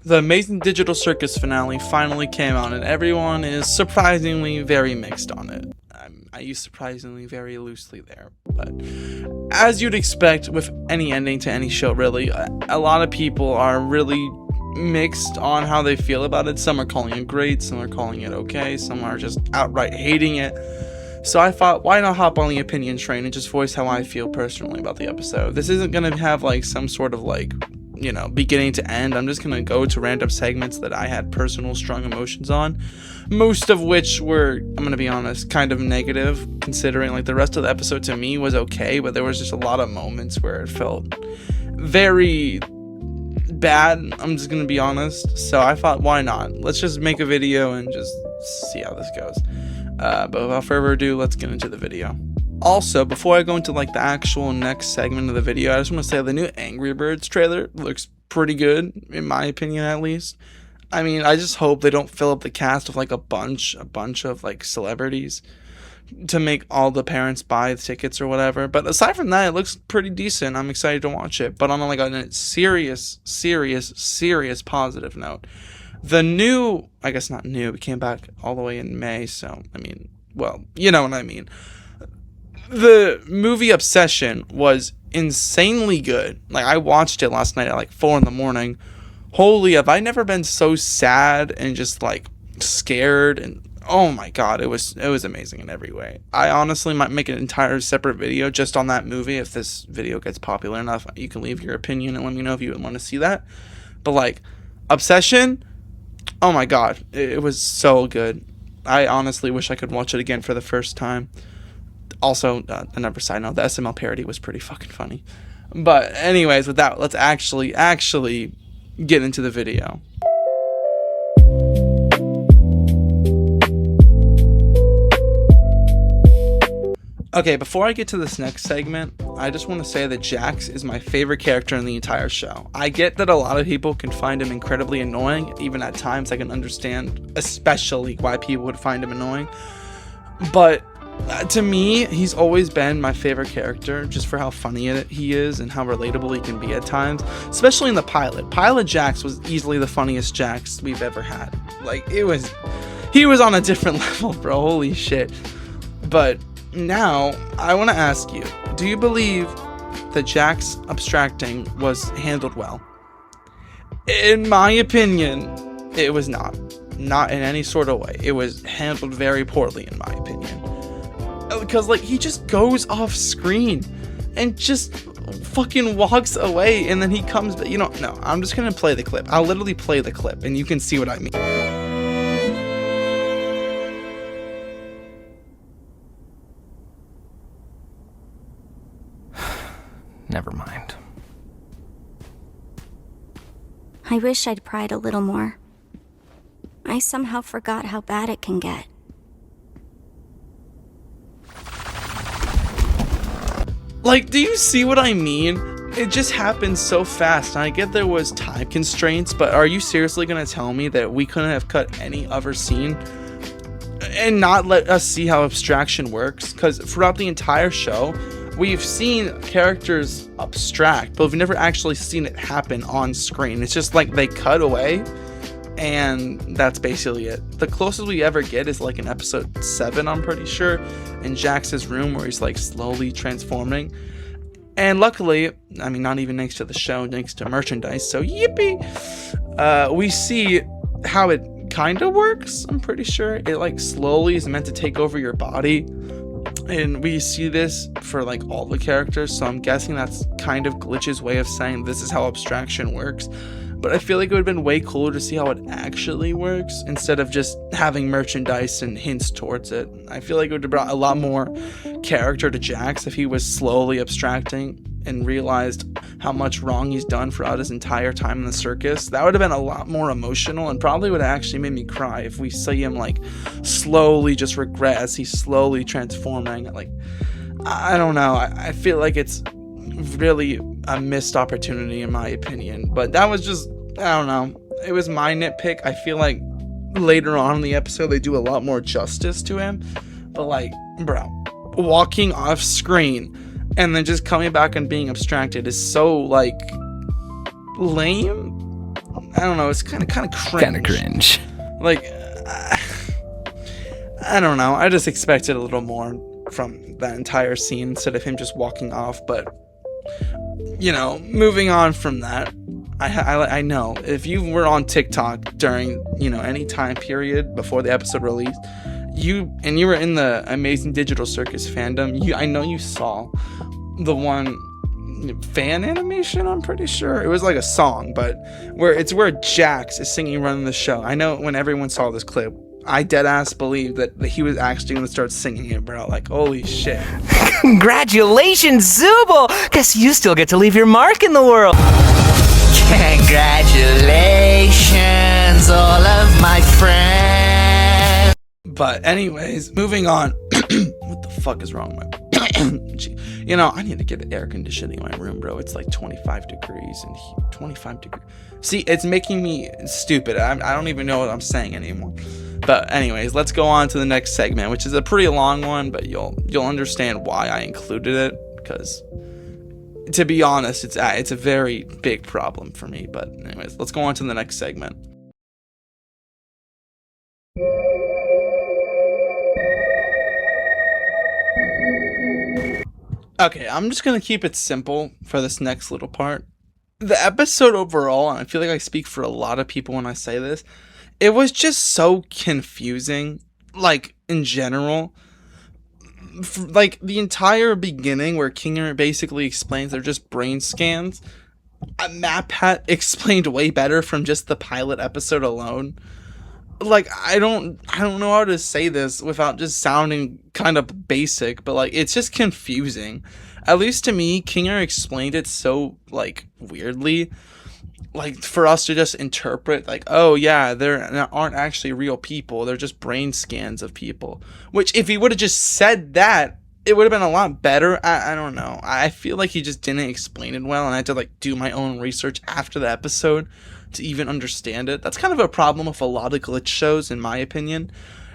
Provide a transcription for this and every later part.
The Amazing Digital Circus finale finally came out, and everyone is surprisingly very mixed on it. I use surprisingly very loosely there, but as you'd expect with any ending to any show, really, a lot of people are really mixed on how they feel about it. Some are calling it great, some are calling it okay, some are just outright hating it. So I thought, why not hop on the opinion train and just voice how I feel personally about the episode. This isn't going to have like some sort of like, you know, beginning to end. I'm just going to go to random segments that I had personal strong emotions on, most of which were, I'm going to be honest, kind of negative, considering like the rest of the episode to me was okay, but there was just a lot of moments where it felt very bad. I'm just going to be honest. So I thought, why not? Let's just make a video and just see how this goes. But without further ado, let's get into the video. Also, before I go into like the actual next segment of the video, I just want to say the new Angry Birds trailer looks pretty good, in my opinion at least. I mean, I just hope they don't fill up the cast with like a bunch of like celebrities to make all the parents buy the tickets or whatever. But aside from that, it looks pretty decent. I'm excited to watch it. But on like a serious positive note, the new, I guess not new, it came back all the way in May, so I mean, well, you know what I mean. The movie Obsession was insanely good. Like, I watched it last night at like 4 a.m. Holy, have I never been so sad and just like scared, and oh my god, it was amazing in every way. I honestly might make an entire separate video just on that movie. If this video gets popular enough, you can leave your opinion and let me know if you would want to see that. But like, Obsession, oh my god, it was so good. I honestly wish I could watch it again for the first time. Also, another side note, the SML parody was pretty fucking funny. But anyways, with that, let's actually get into the video. Okay, before I get to this next segment, I just want to say that Jax is my favorite character in the entire show. I get that a lot of people can find him incredibly annoying. Even at times I can understand especially why people would find him annoying. But to me, he's always been my favorite character just for how funny he is and how relatable he can be at times, especially in the pilot. Pilot Jax was easily the funniest Jax we've ever had. Like, he was on a different level, bro. Holy shit. But now, I want to ask you, do you believe that Jax abstracting was handled well? In my opinion, it was not. Not in any sort of way. It was handled very poorly, in my opinion. Because, like, he just goes off screen and just fucking walks away, and then he comes back. You know, no, I'm just going to play the clip. I'll literally play the clip, and you can see what I mean. Never mind. I wish I'd pried a little more. I somehow forgot how bad it can get. Like, do you see what I mean? It just happened so fast, and I get there was time constraints, but are you seriously gonna tell me that we couldn't have cut any other scene and not let us see how abstraction works? Because throughout the entire show, we've seen characters abstract, but we've never actually seen it happen on screen. It's just like they cut away, and that's basically it. The closest we ever get is like in episode 7, I'm pretty sure, in Jax's room where he's like slowly transforming. And luckily, I mean, not even thanks to the show, thanks to merchandise, so yippee, we see how it kind of works. I'm pretty sure it like slowly is meant to take over your body, and we see this for like all the characters, so I'm guessing that's kind of Glitch's way of saying this is how abstraction works. But I feel like it would have been way cooler to see how it actually works instead of just having merchandise and hints towards it. I feel like it would have brought a lot more character to Jax if he was slowly abstracting and realized how much wrong he's done throughout his entire time in the circus. That would have been a lot more emotional and probably would have actually made me cry if we see him like slowly just regret as he's slowly transforming. Like, I don't know. I feel like it's really a missed opportunity in my opinion, but that was just, I don't know, it was my nitpick. I feel like later on in the episode they do a lot more justice to him, but like, bro, walking off screen and then just coming back and being abstracted is so like lame. I don't know, it's kind of cringe. Kind of cringe. Like, I don't know. I just expected a little more from that entire scene instead of him just walking off. But, you know, moving on from that, I know if you were on TikTok during, you know, any time period before the episode released, you were in the Amazing Digital Circus fandom, I know you saw the one fan animation. I'm pretty sure it was like a song, but where Jax is singing running the show. I know when everyone saw this clip, I deadass believed that he was actually going to start singing it, bro. Like, holy shit. Congratulations, Zooble! Guess you still get to leave your mark in the world. Congratulations, all of my friends. But anyways, moving on. What the fuck is wrong with you know, I need to get air conditioning in my room, bro. It's like 25 degrees and 25 degrees. See, it's making me stupid. I don't even know what I'm saying anymore. But anyways, let's go on to the next segment, which is a pretty long one, but you'll understand why I included it, because to be honest, it's a very big problem for me. But anyways, let's go on to the next segment. Okay, I'm just gonna keep it simple for this next little part. The episode overall, and I feel like I speak for a lot of people when I say this, it was just so confusing, like, in general. Like, the entire beginning where Kinger basically explains they're just brain scans, MatPat explained way better from just the pilot episode alone. Like, I don't know how to say this without just sounding kind of basic, but, like, it's just confusing. At least to me, Kinger explained it so, like, weirdly. Like, for us to just interpret, like, oh, yeah, there aren't actually real people. They're just brain scans of people. Which, if he would have just said that, it would have been a lot better. I don't know. I feel like he just didn't explain it well, and I had to, like, do my own research after the episode to even understand it. That's kind of a problem with a lot of glitch shows, in my opinion.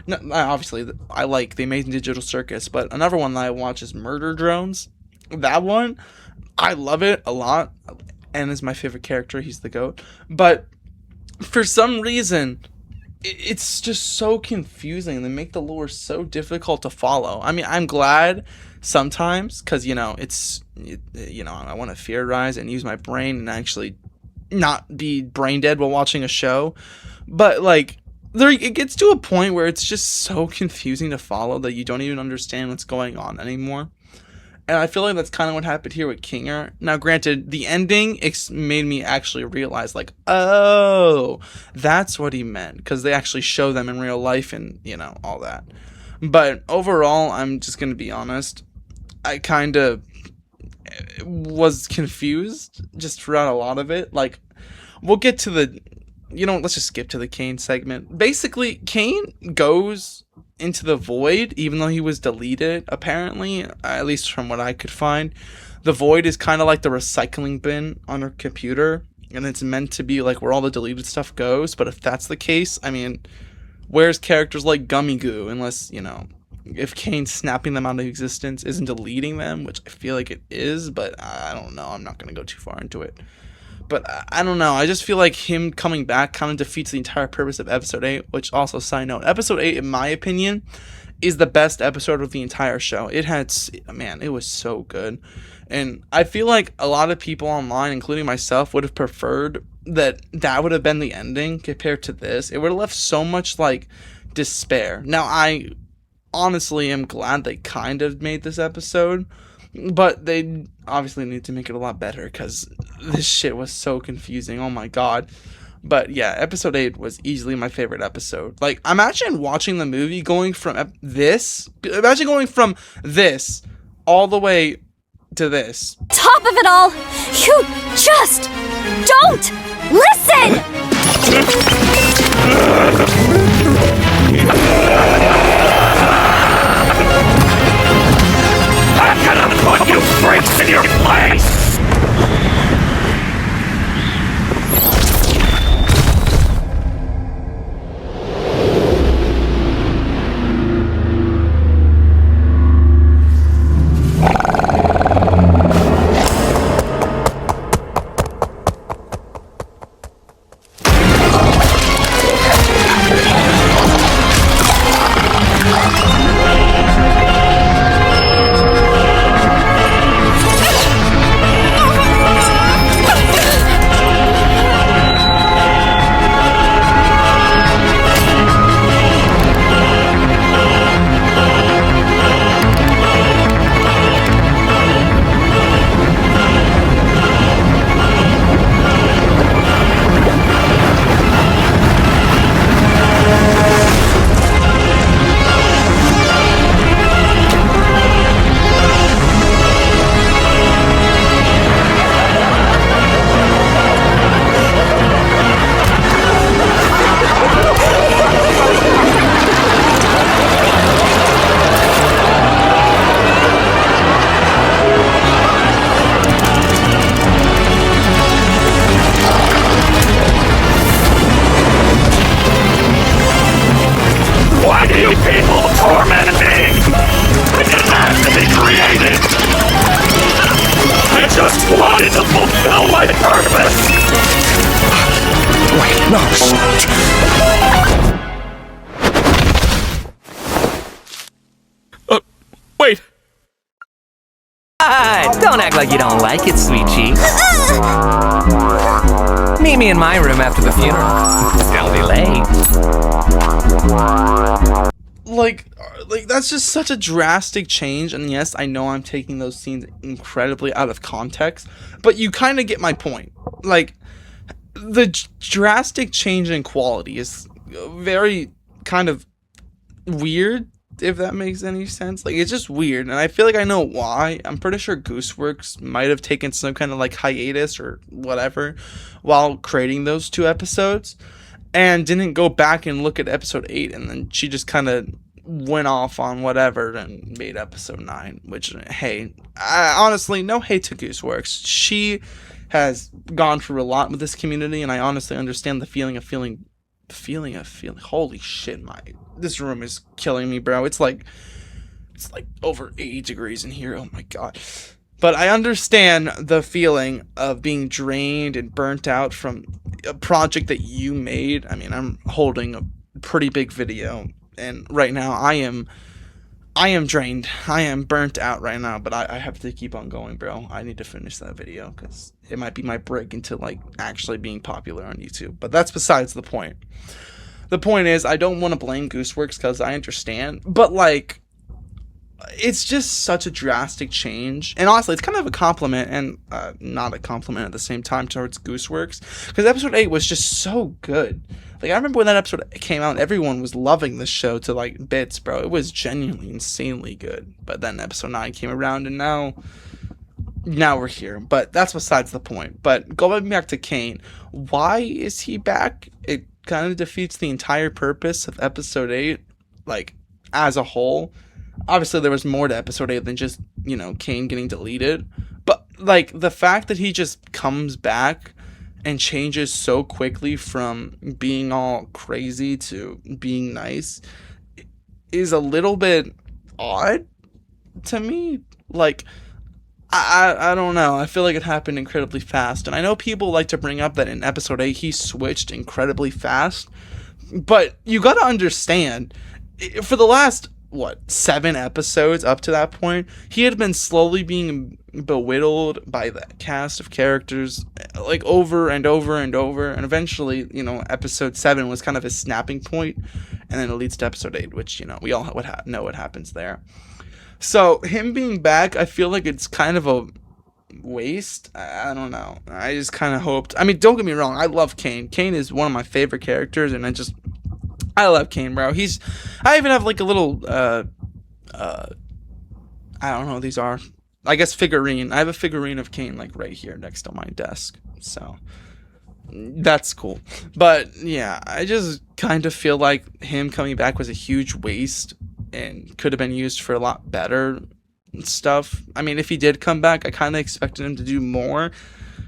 No, obviously, I like The Amazing Digital Circus, but another one that I watch is Murder Drones. That one, I love it a lot. N is my favorite character. He's the GOAT. But for some reason, it's just so confusing. They make the lore so difficult to follow. I mean, I'm glad sometimes because, you know, I want to theorize and use my brain and actually not be brain dead while watching a show. But, like, it gets to a point where it's just so confusing to follow that you don't even understand what's going on anymore. And I feel like that's kind of what happened here with Kinger. Now, granted, the ending made me actually realize, like, oh, that's what he meant. Because they actually show them in real life and, you know, all that. But overall, I'm just going to be honest. I kind of was confused just throughout a lot of it. Like, we'll get to let's just skip to the Kane segment. Basically, Kane goes into the void, even though he was deleted, apparently, at least from what I could find. The void is kind of like the recycling bin on her computer, and it's meant to be like where all the deleted stuff goes. But if that's the case, I mean, where's characters like Gummy Goo, unless, you know, if Kane snapping them out of existence isn't deleting them, which I feel like it is, but I don't know. I'm not going to go too far into it. But I don't know. I just feel like him coming back kind of defeats the entire purpose of episode 8, which also, side note, episode 8, in my opinion, is the best episode of the entire show. It was so good. And I feel like a lot of people online, including myself, would have preferred that would have been the ending compared to this. It would have left so much, like, despair. Now, I honestly am glad they kind of made this episode, but they obviously need to make it a lot better because this shit was so confusing. Oh my god. But yeah, episode 8 was easily my favorite episode. Like, imagine watching the movie going from this all the way to this. Top of it all, you just don't listen! I'm gonna put you freaks in your place! Wait, no, shit. Wait. Don't act like you don't like it, sweet cheeks. Meet me in my room after the funeral. Don't be late. Like that's just such a drastic change, and yes, I know I'm taking those scenes incredibly out of context, but you kind of get my point. Like, the drastic change in quality is very kind of weird, if that makes any sense. Like, it's just weird, and I feel like I know why. I'm pretty sure Gooseworks might have taken some kind of like hiatus or whatever while creating those 2 episodes, and didn't go back and look at episode 8, and then she just kind of went off on whatever and made episode 9, which, hey, honestly, no hate to Gooseworks. She has gone through a lot with this community, and I honestly understand the feeling of feeling, holy shit, this room is killing me, bro. It's like over 80 degrees in here, oh my god. But I understand the feeling of being drained and burnt out from a project that you made. I mean, I'm holding a pretty big video, and right now I am drained. I am burnt out right now, but I have to keep on going, bro. I need to finish that video because it might be my break into like actually being popular on YouTube. But that's besides the point. The point is, I don't want to blame Gooseworks because I understand, but like, it's just such a drastic change, and honestly, it's kind of a compliment and not a compliment at the same time towards Gooseworks, because episode 8 was just so good. Like, I remember when that episode came out, everyone was loving the show to like bits, bro. It was genuinely insanely good. But then episode 9 came around, and now we're here. But that's besides the point. But going back to Kane, why is he back? It kind of defeats the entire purpose of episode 8, like, as a whole. Obviously, there was more to episode 8 than just, you know, Kane getting deleted. But, like, the fact that he just comes back and changes so quickly from being all crazy to being nice is a little bit odd to me. Like, I don't know. I feel like it happened incredibly fast. And I know people like to bring up that in episode 8 he switched incredibly fast. But you gotta understand, for the last 7 episodes up to that point, he had been slowly being belittled by the cast of characters, like, over and over and over, and eventually, you know, episode 7 was kind of his snapping point, and then it leads to episode 8, which, you know, we all know what happens there. So him being back, I feel like it's kind of a waste. I don't know. I just kind of hoped. I mean, don't get me wrong, I love Kane. Kane is one of my favorite characters, and I love Kane, bro. I even have like a little, I don't know what these are. I guess figurine. I have a figurine of Kane like right here next to my desk. So that's cool. But yeah, I just kind of feel like him coming back was a huge waste and could have been used for a lot better stuff. I mean, if he did come back, I kind of expected him to do more,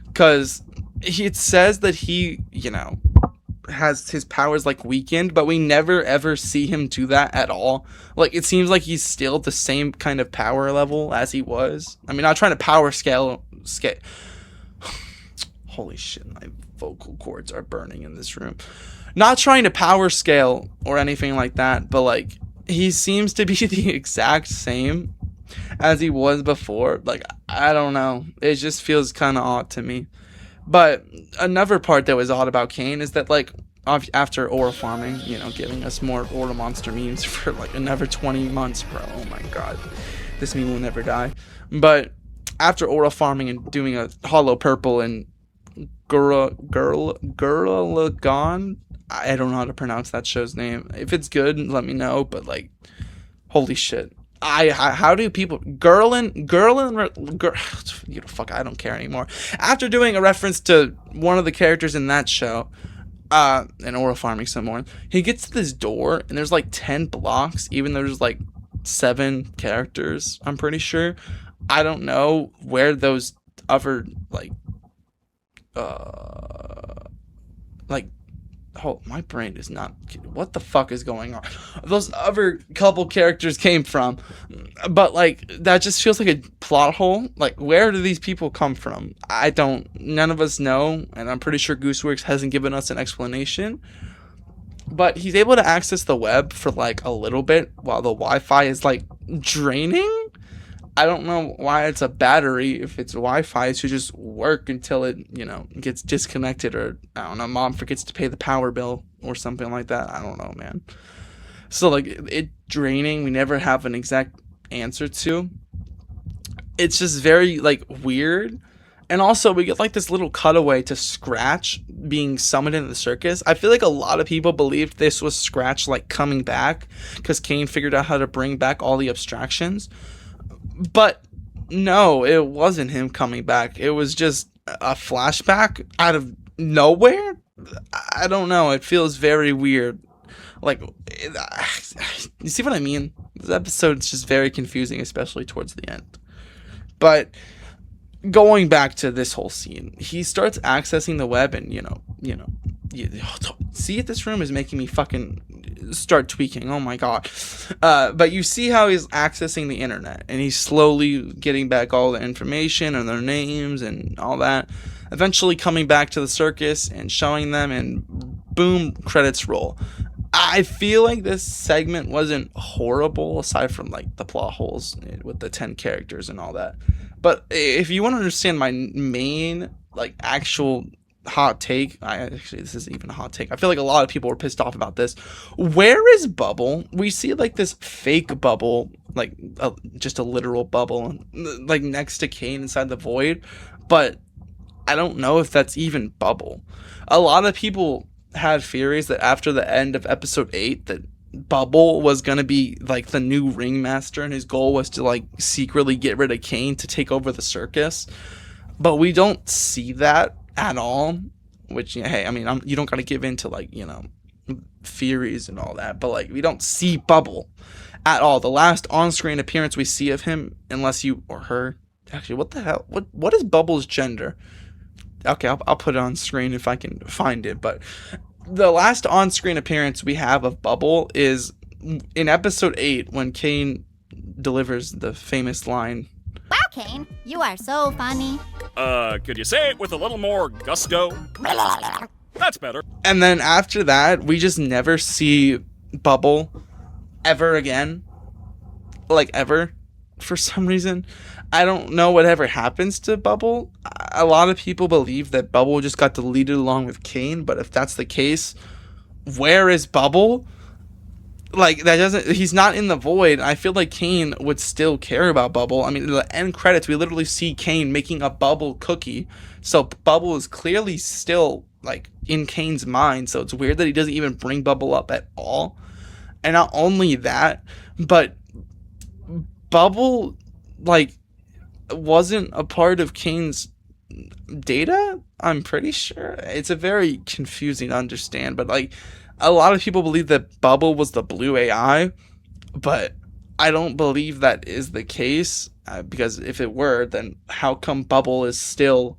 because it says that he, you know, has his powers like weakened, but we never ever see him do that at all. Like, it seems like he's still the same kind of power level as he was. I mean, not trying to power scale. Holy shit, my vocal cords are burning in this room. Not trying to power scale or anything like that, but like, he seems to be the exact same as he was before. Like, I don't know, it just feels kind of odd to me. But another part that was odd about Kane is that, like, after Aura farming, you know, giving us more Aura monster memes for like another 20 months, bro. Oh my god, this meme will never die. But after Aura farming and doing a Hollow Purple and Gurlagon, I don't know how to pronounce that show's name. If it's good, let me know. But like, holy shit. How do people fuck, I don't care anymore. After doing a reference to one of the characters in that show, and Aura farming some more, he gets to this door and there's like 10 blocks, even though there's like 7 characters, I'm pretty sure. I don't know where those other like Oh, my brain is not. What the fuck is going on? Those other couple characters came from, but like that just feels like a plot hole. Like, where do these people come from? I don't. None of us know, and I'm pretty sure Gooseworks hasn't given us an explanation. But he's able to access the web for like a little bit while the Wi-Fi is like draining. I don't know why it's a battery. If it's Wi-Fi, it should just work until it, gets disconnected, or I don't know, mom forgets to pay the power bill or something like that. I don't know, man. So like it draining, we never have an exact answer to. It's just very like weird. And also we get like this little cutaway to Scratch being summoned into the circus. I feel like a lot of people believed this was Scratch like coming back because Kane figured out how to bring back all the abstractions. But no, it wasn't him coming back. It was just a flashback out of nowhere. I don't know. It feels very weird. Like, you see what I mean? This episode's just very confusing, especially towards the end. But going back to this whole scene, he starts accessing the web, and see if this room is making me fucking start tweaking. Oh my god. But you see how he's accessing the internet, and he's slowly getting back all the information and their names and all that, eventually coming back to the circus and showing them, and boom, credits roll. I feel like this segment wasn't horrible aside from like the plot holes with the 10 characters and all that. But if you want to understand my main like actual hot take, actually this isn't even a hot take. I feel like a lot of people were pissed off about this. Where is Bubble? We see like this fake Bubble, like just a literal bubble, like next to Kane inside the void, but I don't know if that's even Bubble. A lot of people had theories that after the end of episode 8 that Bubble was going to be like the new ringmaster, and his goal was to like secretly get rid of Kane to take over the circus. But we don't see that at all, which, hey, I mean, you don't got to give in to like, theories and all that, but like we don't see Bubble at all. The last on-screen appearance we see of him, unless you or her, actually, what the hell? What is Bubble's gender? Okay, I'll put it on screen if I can find it, but the last on-screen appearance we have of Bubble is in episode 8 when Kane delivers the famous line, "Wow, Kane, you are so funny." Could you say it with a little more gusto? That's better. and then after that, we just never see Bubble ever again. Like, ever. For some reason. I don't know whatever happens to Bubble. A lot of people believe that Bubble just got deleted along with Kane, but if that's the case, where is Bubble? Like, he's not in the void. I feel like Kane would still care about Bubble. I mean, in the end credits, we literally see Kane making a Bubble cookie. So Bubble is clearly still, like, in Kane's mind. So it's weird that he doesn't even bring Bubble up at all. And not only that, but Bubble, like, wasn't a part of Kane's data, I'm pretty sure. It's a very confusing to understand, but like a lot of people believe that Bubble was the blue AI, but I don't believe that is the case, because if it were, then how come Bubble is still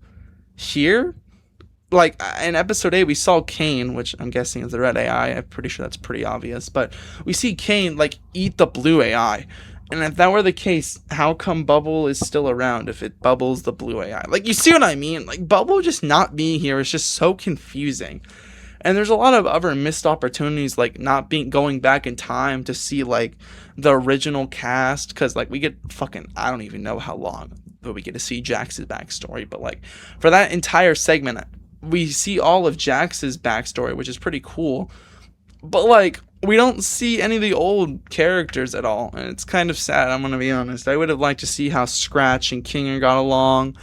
here? Like in episode 8 we saw Kane, which I'm guessing is the red AI. I'm pretty sure that's pretty obvious, but we see Kane like eat the blue AI. And if that were the case, how come Bubble is still around if it Bubble's the blue AI? Like, you see what I mean? Like, Bubble just not being here is just so confusing. And there's a lot of other missed opportunities, like not going back in time to see, like, the original cast. Because, like, we get fucking, I don't even know how long, but we get to see Jax's backstory. But, like, for that entire segment, we see all of Jax's backstory, which is pretty cool. But, like, we don't see any of the old characters at all, and it's kind of sad, I'm gonna be honest. I would have liked to see how Scratch and Kinger got along,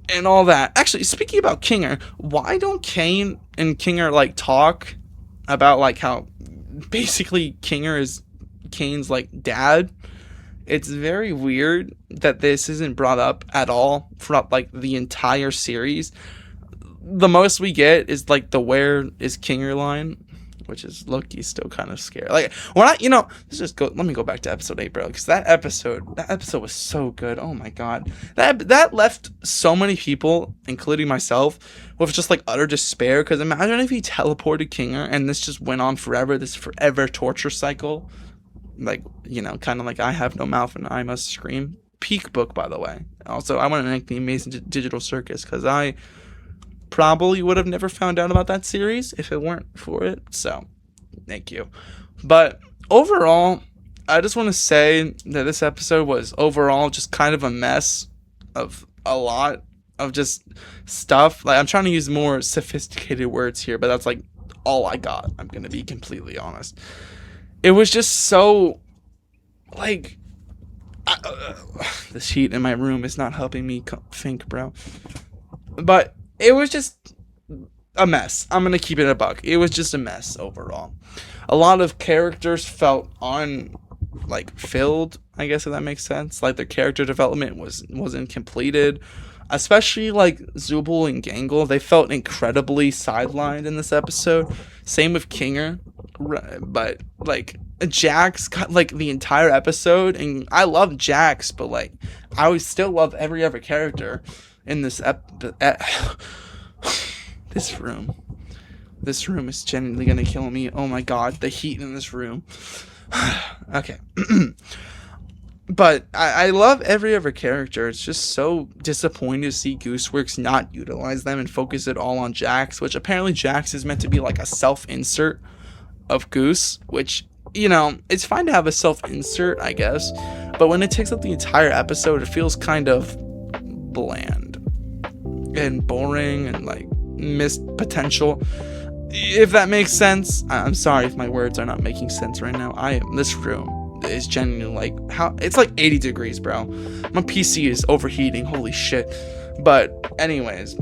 and all that. Actually, speaking about Kinger, why don't Kane and Kinger, like, talk about, like, how basically Kinger is Kane's, like, dad? It's very weird that this isn't brought up at all throughout, like, the entire series. The most we get is, like, the "where is Kinger" line. which is Loki still kind of scary. Like when let me go back to episode 8, bro, because that episode was so good. Oh my god, that left so many people, including myself, with just like utter despair. Because imagine if he teleported Kinger and this just went on forever, this forever torture cycle. Like, kind of like I have no mouth and I must scream. Peak book, by the way. Also, I want to thank the Amazing Digital Circus, because I probably would have never found out about that series if it weren't for it. So, thank you. But overall, I just want to say that this episode was overall just kind of a mess of a lot of just stuff. Like, I'm trying to use more sophisticated words here, but that's like all I got. I'm going to be completely honest. It was just so, like, this heat in my room is not helping me think, bro. But it was just a mess. I'm going to keep it a buck. It was just a mess overall. A lot of characters felt filled, I guess, if that makes sense. Like, their character development wasn't completed. Especially, like, Zubul and Gangle. They felt incredibly sidelined in this episode. Same with Kinger. But, like, Jax got, like, the entire episode. And I love Jax, but, like, I would still love every other character in this this room. This room is genuinely gonna kill me. Oh my god, the heat in this room. Okay. But I love every other character. It's just so disappointing to see Gooseworks not utilize them and focus it all on Jax, which apparently Jax is meant to be like a self-insert of Goose, which, it's fine to have a self-insert, I guess, but when it takes up the entire episode, it feels kind of bland and boring and like missed potential, if that makes sense. I'm sorry if my words are not making sense right now. This room is genuinely like, it's like 80 degrees, bro. My PC is overheating, holy shit. But anyways,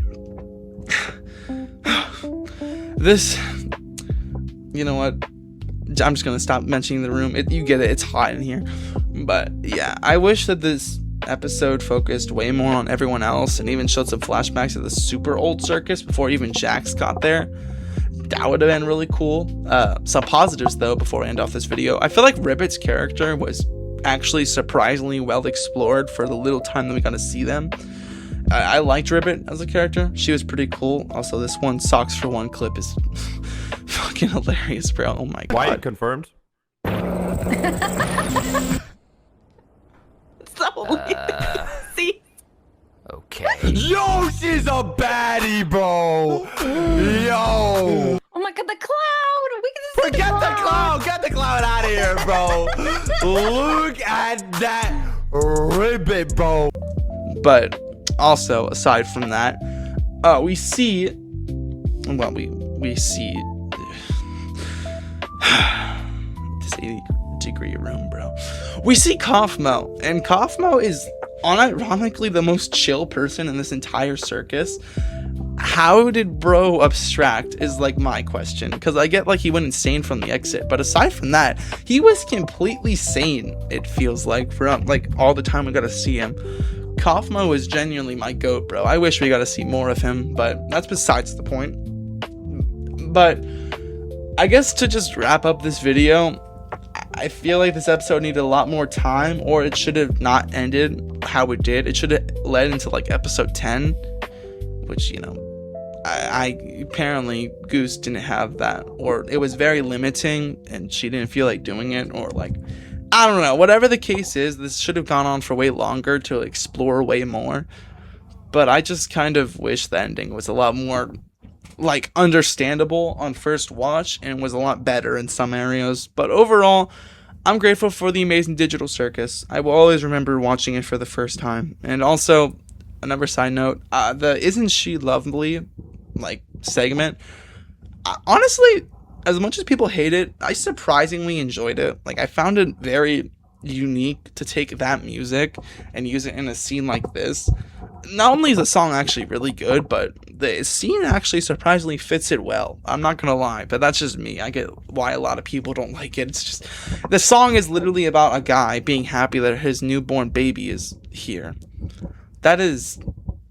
this, you know what, I'm just gonna stop mentioning the room. You get it, it's hot in here. But yeah, I wish that this episode focused way more on everyone else and even showed some flashbacks of the super old circus before even Jax got there. That would have been really cool. Some positives, though, before I end off this video. I feel like Ribbit's character was actually surprisingly well explored for the little time that we got to see them. I liked Ribbit as a character. She was pretty cool. Also, this one Socks for One clip is fucking hilarious, bro. Oh my god. Wyatt confirmed. See? Okay. Yo, she's a baddie, bro. Yo. Oh my god, the cloud! We can just see Forget the cloud. Get the cloud out of here, bro. Look at that ribbit, bro. But also, aside from that, we see this 80-degree room, bro. We see Kaufmo, and Kaufmo is unironically the most chill person in this entire circus. How did bro abstract is like my question, because I get like he went insane from the exit, but aside from that, he was completely sane, it feels like, for like all the time we got to see him. Kaufmo is genuinely my goat, bro. I wish we got to see more of him, but that's besides the point. But I guess to just wrap up this video, I feel like this episode needed a lot more time, or it should have not ended how it did. It should have led into like episode 10, which, I apparently Goose didn't have that, or it was very limiting and she didn't feel like doing it, or like, I don't know, whatever the case is, this should have gone on for way longer to explore way more. But I just kind of wish the ending was a lot more like understandable on first watch and was a lot better in some areas. But overall, I'm grateful for the Amazing Digital Circus. I will always remember watching it for the first time. And also, another side note, the Isn't She Lovely like segment, honestly, as much as people hate it, I surprisingly enjoyed it. Like, I found it very unique to take that music and use it in a scene like this. Not only is the song actually really good, but the scene actually surprisingly fits it well. I'm not gonna lie, but that's just me. I get why a lot of people don't like it. It's just, the song is literally about a guy being happy that his newborn baby is here. That is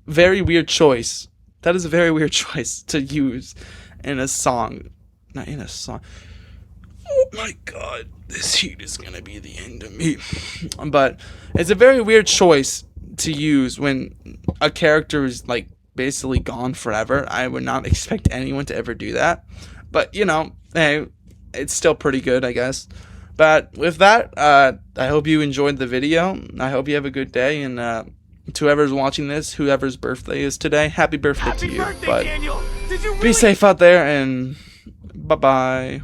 very weird choice. That is a very weird choice to use in a song not in a song. Oh my god, this heat is gonna be the end of me. But it's a very weird choice to use when a character is like basically gone forever. I would not expect anyone to ever do that. But you know, hey, it's still pretty good, I guess. But with that, I hope you enjoyed the video. I hope you have a good day, and to whoever's watching this, whoever's birthday is today, happy birthday to you. But be safe out there, and bye-bye.